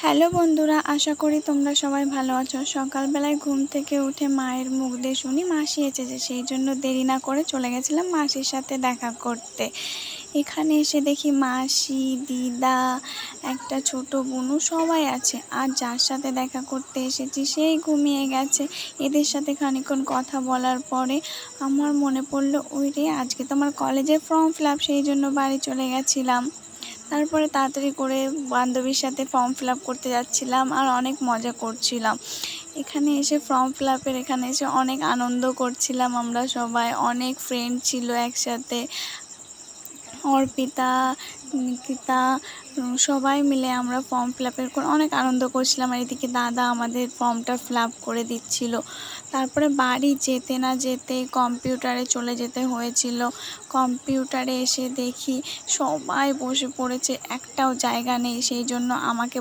Hello বন্ধুরা, আশা করি তোমরা সবাই ভালো আছো। সকালবেলায় ঘুম থেকে উঠে মায়ের মুখ দিয়ে শুনি মাসি এসেছে, সেই জন্য দেরি না করে চলে গেছিলাম মাসির সাথে দেখা করতে। এখানে এসে দেখি মাসি, দিদা, একটা ছোট বোনু সবাই আছে। আর যার সাথে দেখা করতে এসেছি সেই ঘুমিয়ে গেছে। এদের সাথে খানিকক্ষণ কথা বলার পরে আমার মনে পড়লো, ওই রে আজকে তো আমার কলেজের ফর্ম ফিল আপ, সেই জন্য বাড়ি চলে গেছিলাম। তারপরে তাড়াতাড়ি করে বান্ধবীর সাথে ফর্ম ফিল আপ করতে যাচ্ছিলাম আর অনেক মজা করছিলাম। এখানে এসে ফর্ম ফিল আপের এখানে এসে অনেক আনন্দ করছিলাম। আমরা সবাই অনেক ফ্রেন্ড ছিল একসাথে, অর্পিতা, নিকিতা, সবাই মিলে আমরা ফর্ম ফিল আপের অনেক আনন্দ করছিলাম। আর এদিকে দাদা আমাদের ফর্মটা ফিল আপ করে দিচ্ছিল। তারপরে বাড়ি যেতে না যেতেই কম্পিউটারে চলে যেতে হয়েছিল। কম্পিউটারে এসে দেখি সবাই বসে পড়েছে, একটাও জায়গা নেই। সেই জন্য আমাকে